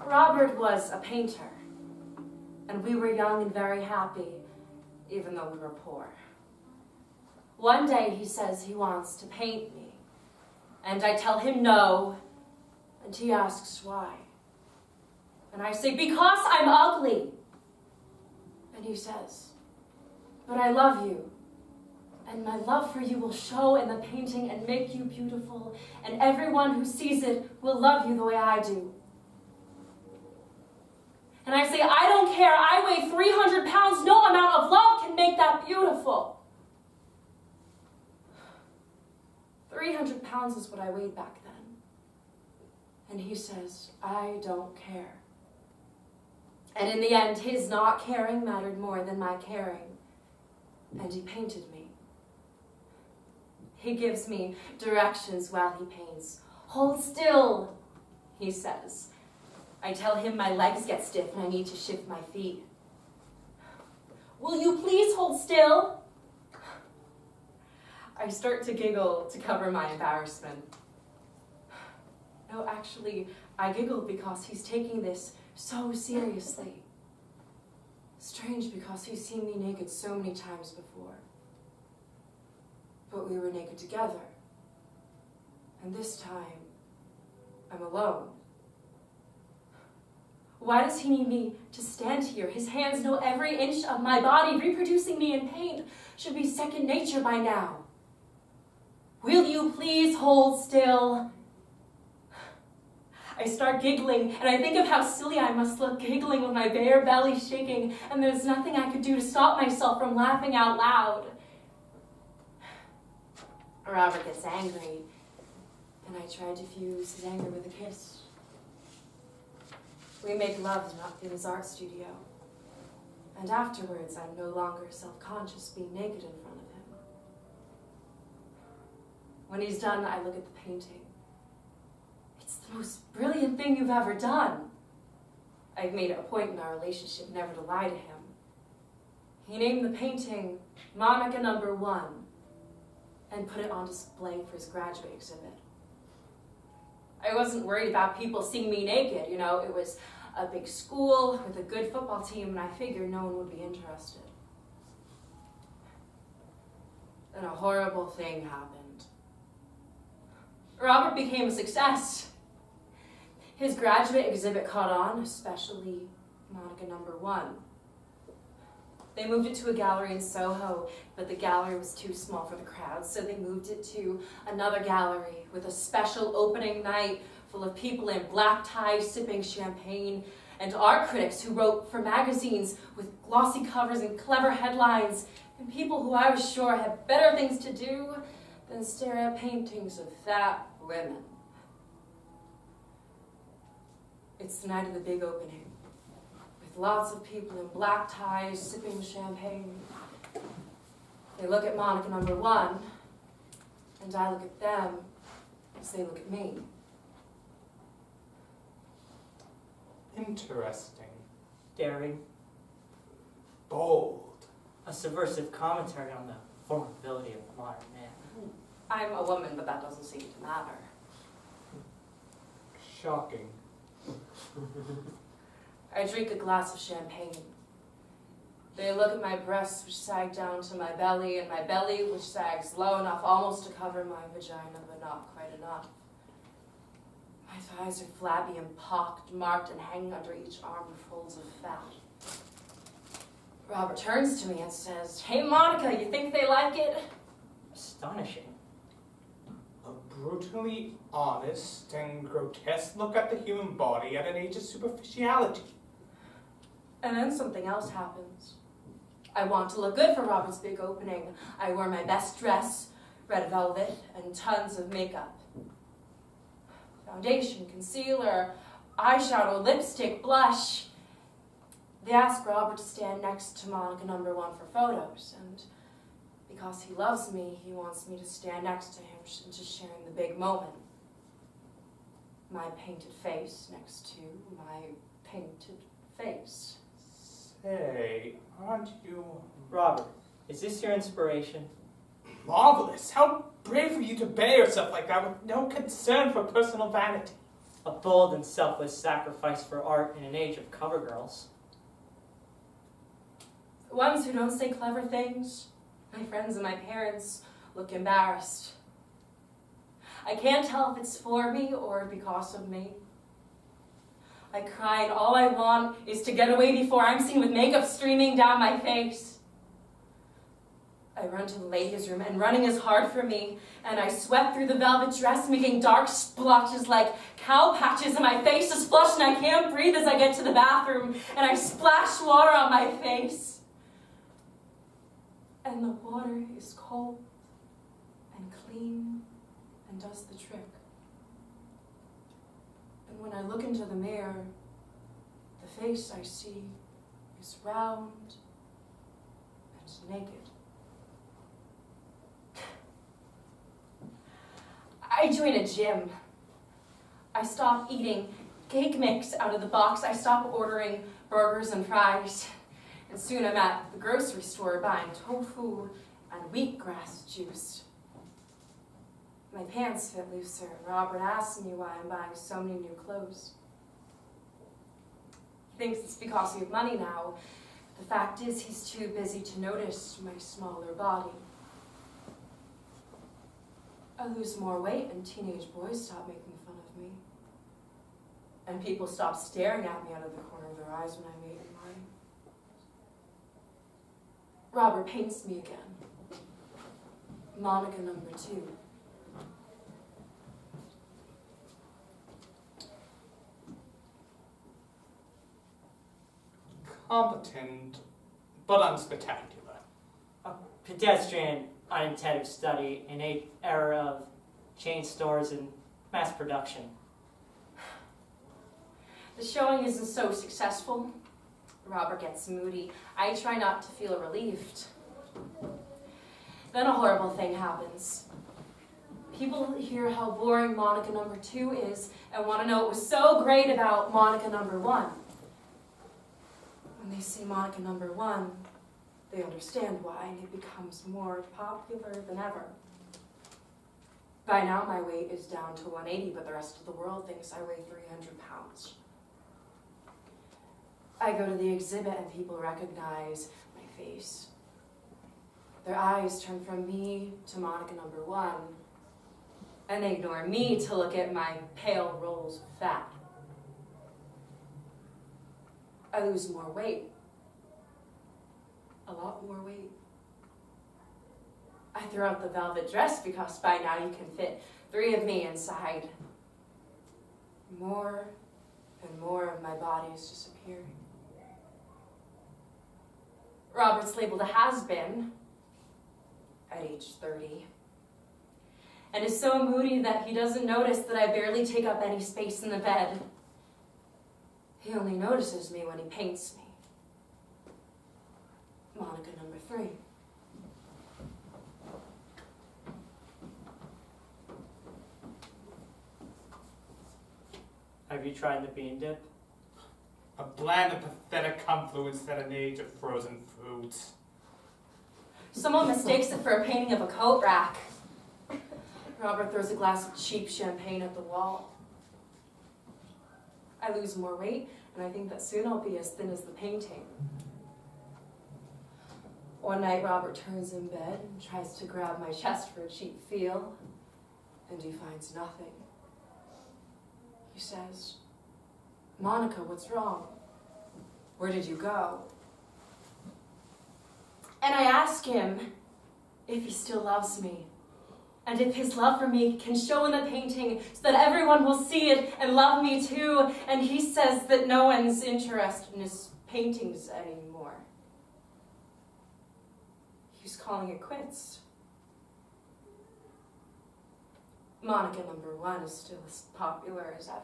Robert was a painter, and we were young and very happy, even though we were poor. One day he says he wants to paint me, and I tell him no, and he asks why. And I say, because I'm ugly. And he says, but I love you, and my love for you will show in the painting and make you beautiful, and everyone who sees it will love you the way I do. And I say, I don't care, I weigh 300 pounds, no amount of love can make that beautiful. 300 pounds is what I weighed back then. And he says, I don't care. And in the end, his not caring mattered more than my caring. And he painted me. He gives me directions while he paints. Hold still, he says. I tell him my legs get stiff and I need to shift my feet. Will you please hold still? I start to giggle to cover my embarrassment. No, actually, I giggle because he's taking this so seriously. Strange, because he's seen me naked so many times before. But we were naked together. And this time, I'm alone. Why does he need me to stand here? His hands know every inch of my body. Reproducing me in paint should be second nature by now. Will you please hold still? I start giggling, and I think of how silly I must look giggling with my bare belly shaking, and there's nothing I could do to stop myself from laughing out loud. Robert gets angry, and I try to diffuse his anger with a kiss. We make love in his art studio, and afterwards I'm no longer self-conscious being naked in front of him. When he's done, I look at the painting. It's the most brilliant thing you've ever done. I've made it a point in our relationship never to lie to him. He named the painting Monica No. 1 and put it on display for his graduate exhibit. I wasn't worried about people seeing me naked, you know. It was a big school with a good football team, and I figured no one would be interested. Then a horrible thing happened. Robert became a success. His graduate exhibit caught on, especially Monica No. 1. They moved it to a gallery in Soho, but the gallery was too small for the crowd, so they moved it to another gallery with a special opening night full of people in black ties sipping champagne, and art critics who wrote for magazines with glossy covers and clever headlines, and people who I was sure had better things to do than stare at paintings of fat women. It's the night of the big opening, with lots of people in black ties sipping champagne. They look at Monica No. 1, and I look at them as they look at me. Interesting. Daring. Bold. A subversive commentary on the vulnerability of the modern man. I'm a woman, but that doesn't seem to matter. Shocking. I drink a glass of champagne. They look at my breasts, which sag down to my belly, and my belly, which sags low enough almost to cover my vagina, but not quite enough. My thighs are flabby and pocked, marked, and hanging under each arm with folds of fat. Robert turns to me and says, "Hey, Monica, you think they like it?" Astonishing. A brutally honest and grotesque look at the human body at an age of superficiality. And then something else happens. I want to look good for Robert's big opening. I wear my best dress, red velvet, and tons of makeup. Foundation, concealer, eyeshadow, lipstick, blush. They ask Robert to stand next to Monica No. 1 for photos, and because he loves me, he wants me to stand next to him, just sharing the big moment. My painted face next to my painted face. Say, aren't you Robert, is this your inspiration? marvelous? How brave of you to bear yourself like that with no concern for personal vanity. A bold and selfless sacrifice for art in an age of cover girls. The ones who don't say clever things, my friends and my parents, look embarrassed. I can't tell if it's for me or because of me. I cry and all I want is to get away before I'm seen with makeup streaming down my face. I run to the ladies' room and running is hard for me, and I sweat through the velvet dress, making dark splotches like cow patches, and my face is flushed and I can't breathe as I get to the bathroom, and I splash water on my face. And the water is cold and clean and does the trick. And when I look into the mirror, the face I see is round and naked. I join a gym. I stop eating cake mix out of the box. I stop ordering burgers and fries. And soon I'm at the grocery store buying tofu and wheatgrass juice. My pants fit looser. Robert asks me why I'm buying so many new clothes. He thinks it's because we have money now. The fact is, he's too busy to notice my smaller body. I lose more weight and teenage boys stop making fun of me. And people stop staring at me out of the corner of their eyes when I'm 8 and 9. Robert paints me again. Monica number 2. Competent, but unspectacular. A pedestrian, unintended study in an era of chain stores and mass production. The showing isn't so successful. Robert gets moody. I try not to feel relieved. Then a horrible thing happens. People hear how boring Monica number 2 is and want to know what was so great about Monica number 1. When they see Monica number 1, they understand why, and it becomes more popular than ever. By now, my weight is down to 180, but the rest of the world thinks I weigh 300 pounds. I go to the exhibit and people recognize my face. Their eyes turn from me to Monica number 1, and they ignore me to look at my pale rolls of fat. I lose more weight. A lot more weight. I throw out the velvet dress because by now you can fit 3 of me inside. More and more of my body is disappearing. Robert's labeled a has-been at age 30. And is so moody that he doesn't notice that I barely take up any space in the bed. He only notices me when he paints me. Monica number 3. Have you tried the bean dip? A bland and pathetic confluence at an age of frozen foods. Someone mistakes it for a painting of a coat rack. Robert throws a glass of cheap champagne at the wall. I lose more weight, and I think that soon I'll be as thin as the painting. One night, Robert turns in bed and tries to grab my chest for a cheap feel, and he finds nothing. He says, "Monica, what's wrong? Where did you go?" And I ask him if he still loves me, and if his love for me can show in the painting so that everyone will see it and love me too. And he says that no one's interested in his paintings anymore. He's calling it quits. Monica number 1 is still as popular as ever.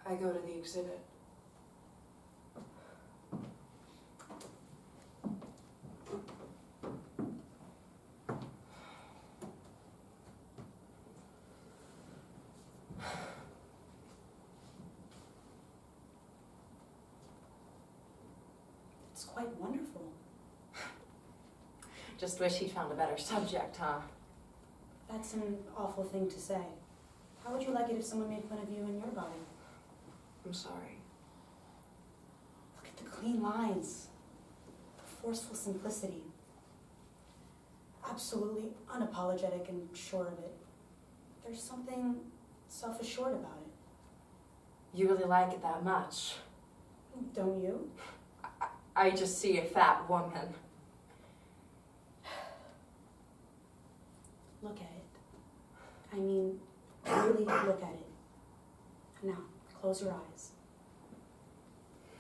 I go to the exhibit. It's quite wonderful. Just wish he'd found a better subject, huh? That's an awful thing to say. How would you like it if someone made fun of you and your body? I'm sorry. Look at the clean lines, the forceful simplicity. Absolutely unapologetic and sure of it. There's something self-assured about it. You really like it that much? Don't you? I just see a fat woman. Look at it. I mean, really look at it. Now, close your eyes.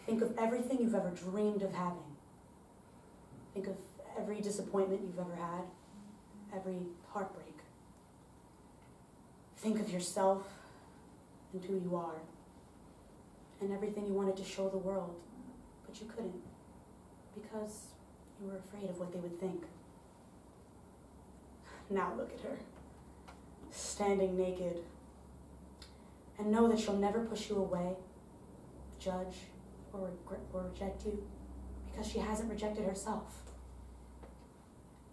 Think of everything you've ever dreamed of having. Think of every disappointment you've ever had, every heartbreak. Think of yourself and who you are, and everything you wanted to show the world, but you couldn't, because you were afraid of what they would think. Now look at her, standing naked, and know that she'll never push you away, judge, or reject you, because she hasn't rejected herself.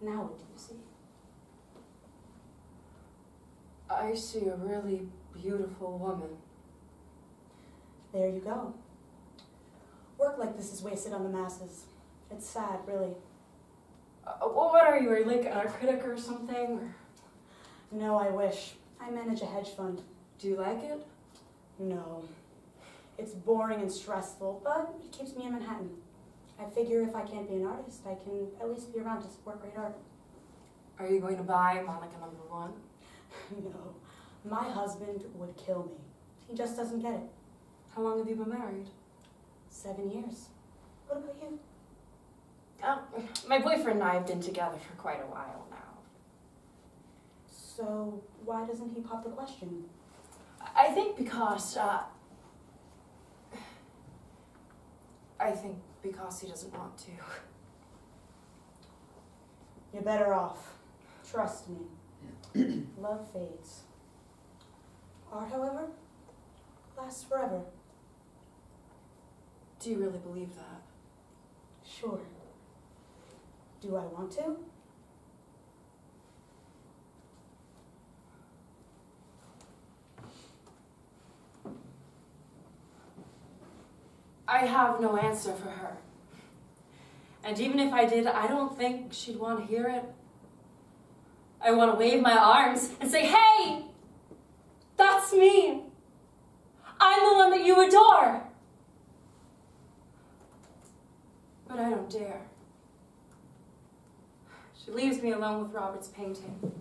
Now what do you see? I see a really beautiful woman. There you go. Work like this is wasted on the masses. It's sad, really. Well, what are you? Are you like a critic or something? Or No, I wish. I manage a hedge fund. do you like it? No. It's boring and stressful, but it keeps me in Manhattan. I figure if I can't be an artist, I can at least be around to support great art. Are you going to buy Monica #1? No. My husband would kill me. He just doesn't get it. How long have you been married? 7 years. What about you? My boyfriend and I have been together for quite a while now. So why doesn't he pop the question? I think because, he doesn't want to. You're better off. Trust me. Love fades. Art, however, lasts forever. Do you really believe that? Sure. Do I want to? I have no answer for her. And even if I did, I don't think she'd want to hear it. I want to wave my arms and say, hey, that's me. I'm the one that you adore. But I don't dare. She leaves me alone with Robert's painting.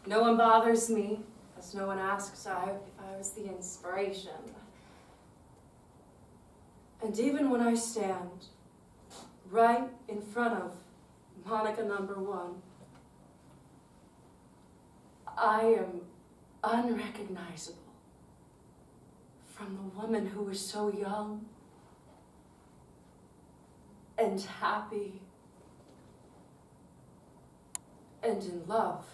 No one bothers me, as no one asks if I was the inspiration. And even when I stand right in front of Monica #1, I am unrecognizable from the woman who was so young and happy and in love.